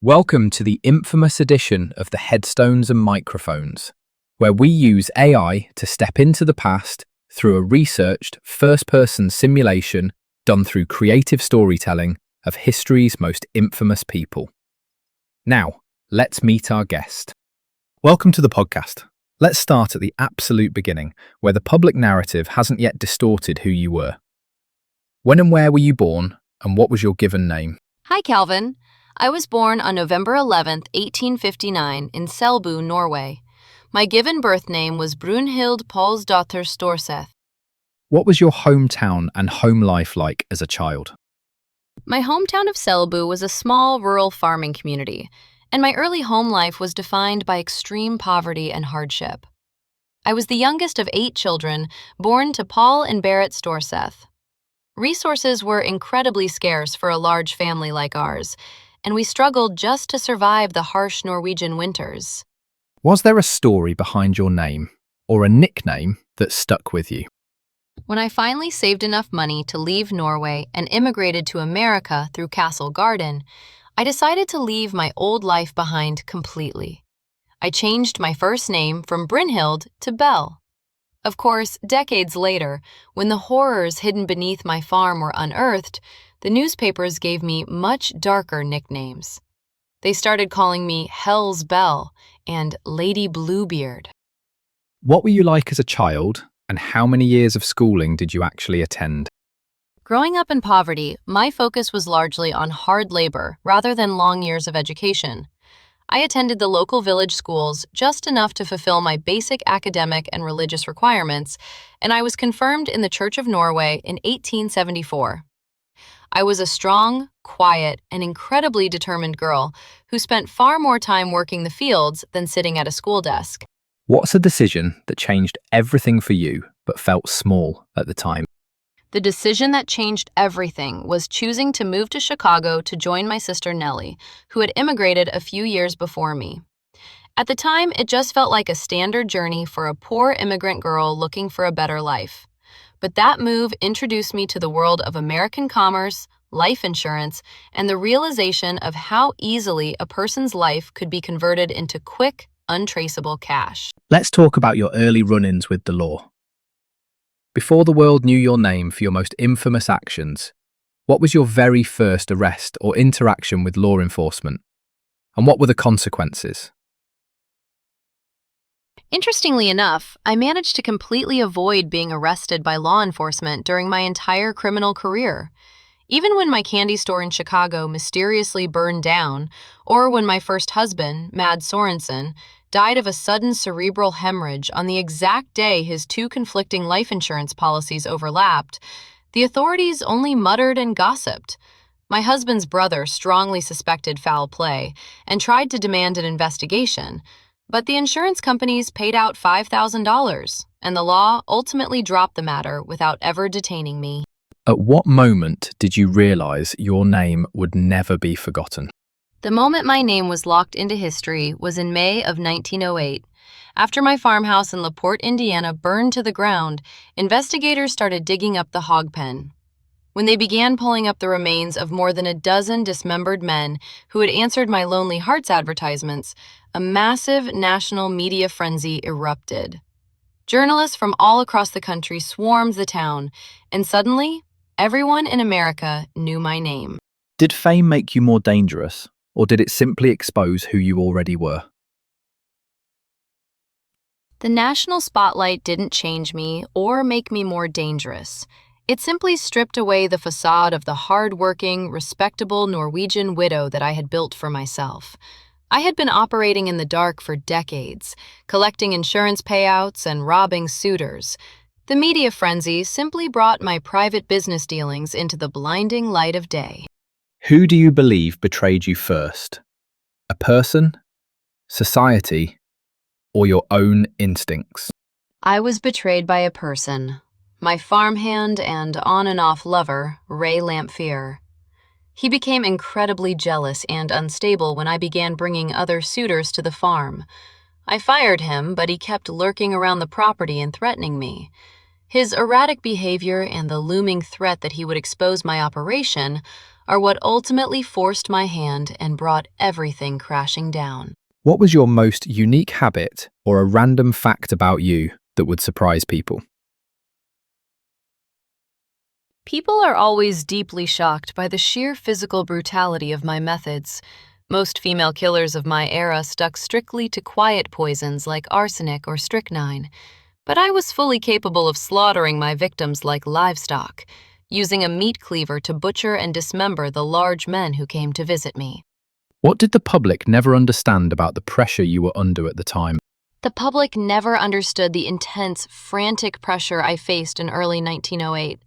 Welcome to the infamous edition of the Headstones and Microphones, where we use AI to step into the past through a researched first-person simulation done through creative storytelling of history's most infamous people. Now, let's meet our guest. Welcome to the podcast. Let's start at the absolute beginning, where the public narrative hasn't yet distorted who you were. When and where were you born, and what was your given name? Hi, Calvin. I was born on November 11th, 1859, in Selbu, Norway. My given birth name was Brunhild Paulsdotter Storseth. What was your hometown and home life like as a child? My hometown of Selbu was a small rural farming community, and my early home life was defined by extreme poverty and hardship. I was the youngest of 8 children, born to Paul and Berit Storseth. Resources were incredibly scarce for a large family like ours, and we struggled just to survive the harsh Norwegian winters. Was there a story behind your name, or a nickname that stuck with you? When I finally saved enough money to leave Norway and immigrated to America through Castle Garden, I decided to leave my old life behind completely. I changed my first name from Brynhild to Belle. Of course, decades later, when the horrors hidden beneath my farm were unearthed, the newspapers gave me much darker nicknames. They started calling me Hell's Belle and Lady Bluebeard. What were you like as a child, and how many years of schooling did you actually attend? Growing up in poverty, my focus was largely on hard labor rather than long years of education. I attended the local village schools just enough to fulfill my basic academic and religious requirements, and I was confirmed in the Church of Norway in 1874. I was a strong, quiet, and incredibly determined girl who spent far more time working the fields than sitting at a school desk. What's a decision that changed everything for you but felt small at the time? The decision that changed everything was choosing to move to Chicago to join my sister Nellie, who had immigrated a few years before me. At the time, it just felt like a standard journey for a poor immigrant girl looking for a better life. But that move introduced me to the world of American commerce, life insurance, and the realization of how easily a person's life could be converted into quick, untraceable cash. Let's talk about your early run-ins with the law. Before the world knew your name for your most infamous actions, what was your very first arrest or interaction with law enforcement? And what were the consequences? Interestingly enough, I managed to completely avoid being arrested by law enforcement during my entire criminal career. Even when my candy store in Chicago mysteriously burned down, or when my first husband, Mad Sorensen, died of a sudden cerebral hemorrhage on the exact day his 2 conflicting life insurance policies overlapped, the authorities only muttered and gossiped. My husband's brother strongly suspected foul play and tried to demand an investigation, but the insurance companies paid out $5,000, and the law ultimately dropped the matter without ever detaining me. At what moment did you realize your name would never be forgotten? The moment my name was locked into history was in May of 1908. After my farmhouse in LaPorte, Indiana burned to the ground, investigators started digging up the hog pen. When they began pulling up the remains of more than a dozen dismembered men who had answered my Lonely Hearts advertisements, a massive national media frenzy erupted. Journalists from all across the country swarmed the town, and suddenly, everyone in America knew my name. Did fame make you more dangerous, or did it simply expose who you already were? The national spotlight didn't change me or make me more dangerous. It simply stripped away the facade of the hard-working, respectable Norwegian widow that I had built for myself. I had been operating in the dark for decades, collecting insurance payouts and robbing suitors. The media frenzy simply brought my private business dealings into the blinding light of day. Who do you believe betrayed you first? A person, society, or your own instincts? I was betrayed by a person. My farmhand and on-and-off lover, Ray Lamphere. He became incredibly jealous and unstable when I began bringing other suitors to the farm. I fired him, but he kept lurking around the property and threatening me. His erratic behavior and the looming threat that he would expose my operation are what ultimately forced my hand and brought everything crashing down. What was your most unique habit or a random fact about you that would surprise people? People are always deeply shocked by the sheer physical brutality of my methods. Most female killers of my era stuck strictly to quiet poisons like arsenic or strychnine, but I was fully capable of slaughtering my victims like livestock, using a meat cleaver to butcher and dismember the large men who came to visit me. What did the public never understand about the pressure you were under at the time? The public never understood the intense, frantic pressure I faced in early 1908.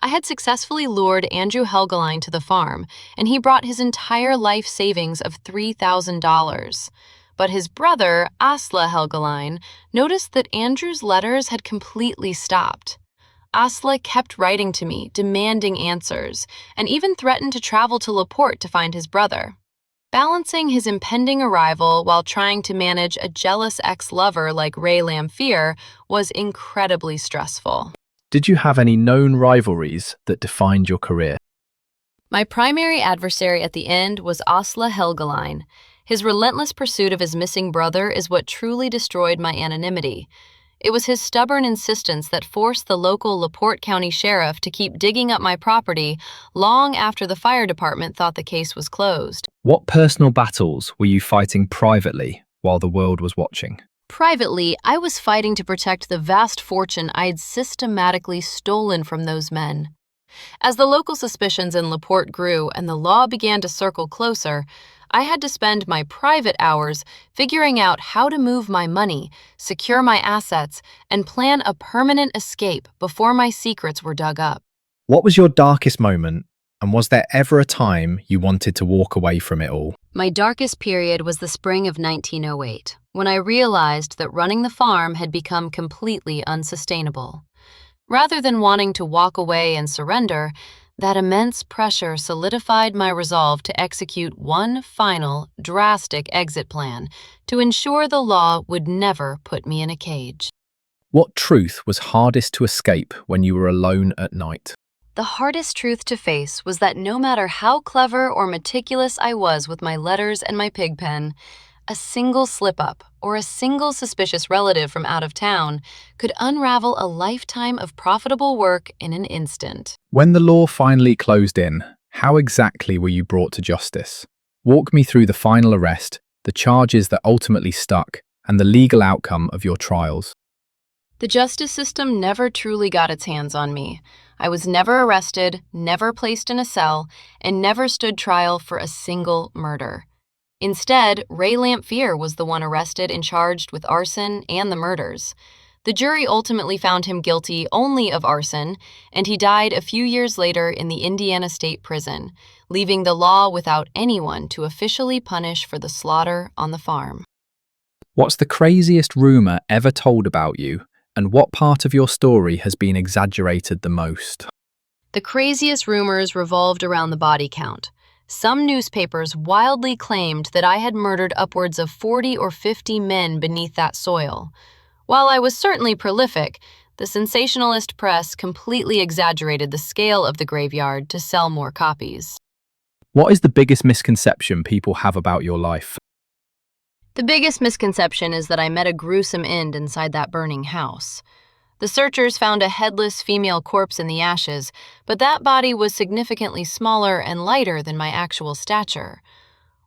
I had successfully lured Andrew Helgeline to the farm, and he brought his entire life savings of $3,000. But his brother, Asla Helgeline, noticed that Andrew's letters had completely stopped. Asla kept writing to me, demanding answers, and even threatened to travel to Laporte to find his brother. Balancing his impending arrival while trying to manage a jealous ex-lover like Ray Lamphere was incredibly stressful. Did you have any known rivalries that defined your career? My primary adversary at the end was Asla Helgeline. His relentless pursuit of his missing brother is what truly destroyed my anonymity. It was his stubborn insistence that forced the local LaPorte County Sheriff to keep digging up my property long after the fire department thought the case was closed. What personal battles were you fighting privately while the world was watching? Privately, I was fighting to protect the vast fortune I had systematically stolen from those men. As the local suspicions in LaPorte grew and the law began to circle closer, I had to spend my private hours figuring out how to move my money, secure my assets, and plan a permanent escape before my secrets were dug up. What was your darkest moment, and was there ever a time you wanted to walk away from it all? My darkest period was the spring of 1908, when I realized that running the farm had become completely unsustainable. Rather than wanting to walk away and surrender, that immense pressure solidified my resolve to execute one final, drastic exit plan to ensure the law would never put me in a cage. What truth was hardest to escape when you were alone at night? The hardest truth to face was that no matter how clever or meticulous I was with my letters and my pig pen, a single slip-up or a single suspicious relative from out of town could unravel a lifetime of profitable work in an instant. When the law finally closed in, how exactly were you brought to justice? Walk me through the final arrest, the charges that ultimately stuck, and the legal outcome of your trials. The justice system never truly got its hands on me. I was never arrested, never placed in a cell, and never stood trial for a single murder. Instead, Ray Lamphere was the one arrested and charged with arson and the murders. The jury ultimately found him guilty only of arson, and he died a few years later in the Indiana State Prison, leaving the law without anyone to officially punish for the slaughter on the farm. What's the craziest rumor ever told about you, and what part of your story has been exaggerated the most? The craziest rumors revolved around the body count. Some newspapers wildly claimed that I had murdered upwards of 40 or 50 men beneath that soil. While I was certainly prolific, the sensationalist press completely exaggerated the scale of the graveyard to sell more copies. What is the biggest misconception people have about your life? The biggest misconception is that I met a gruesome end inside that burning house. The searchers found a headless female corpse in the ashes, but that body was significantly smaller and lighter than my actual stature.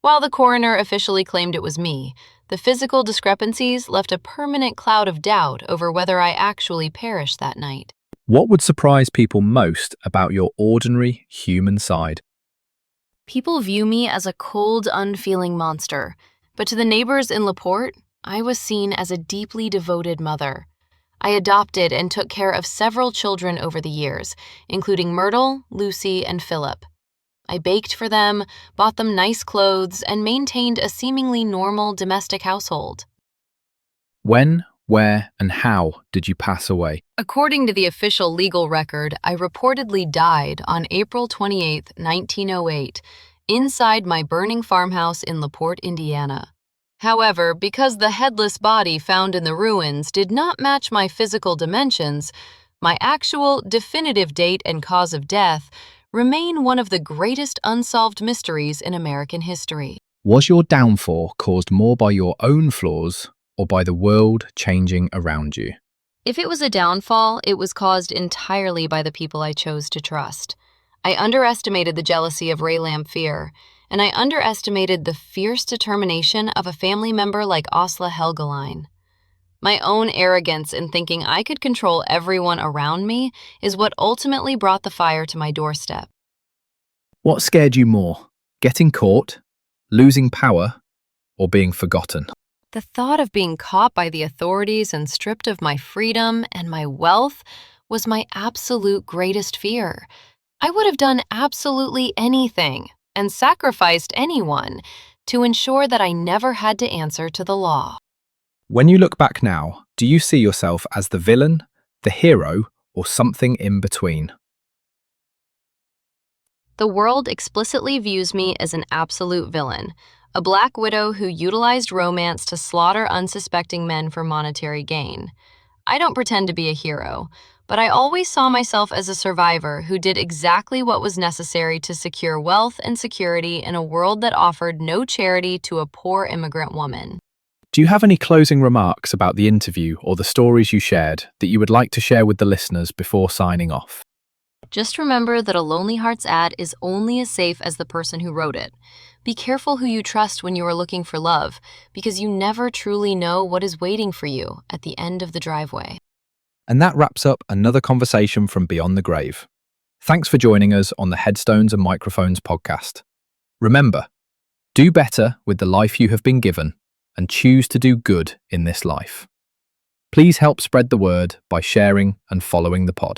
While the coroner officially claimed it was me, the physical discrepancies left a permanent cloud of doubt over whether I actually perished that night. What would surprise people most about your ordinary human side? People view me as a cold, unfeeling monster, but to the neighbors in LaPorte, I was seen as a deeply devoted mother. I adopted and took care of several children over the years, including Myrtle, Lucy, and Philip. I baked for them, bought them nice clothes, and maintained a seemingly normal domestic household. When, where, and how did you pass away? According to the official legal record, I reportedly died on April 28, 1908, inside my burning farmhouse in LaPorte, Indiana. However, because the headless body found in the ruins did not match my physical dimensions, my actual definitive date and cause of death remain one of the greatest unsolved mysteries in American history. Was your downfall caused more by your own flaws or by the world changing around you? If it was a downfall, it was caused entirely by the people I chose to trust. I underestimated the jealousy of Ray Lamphere, and I underestimated the fierce determination of a family member like Asla Helgelien. My own arrogance in thinking I could control everyone around me is what ultimately brought the fire to my doorstep. What scared you more? Getting caught, losing power, or being forgotten? The thought of being caught by the authorities and stripped of my freedom and my wealth was my absolute greatest fear. I would have done absolutely anything and sacrificed anyone to ensure that I never had to answer to the law. When you look back now, do you see yourself as the villain, the hero, or something in between? The world explicitly views me as an absolute villain, a black widow who utilized romance to slaughter unsuspecting men for monetary gain. I don't pretend to be a hero, but I always saw myself as a survivor who did exactly what was necessary to secure wealth and security in a world that offered no charity to a poor immigrant woman. Do you have any closing remarks about the interview or the stories you shared that you would like to share with the listeners before signing off? Just remember that a Lonely Hearts ad is only as safe as the person who wrote it. Be careful who you trust when you are looking for love, because you never truly know what is waiting for you at the end of the driveway. And that wraps up another conversation from Beyond the Grave. Thanks for joining us on the Headstones and Microphones podcast. Remember, do better with the life you have been given and choose to do good in this life. Please help spread the word by sharing and following the pod.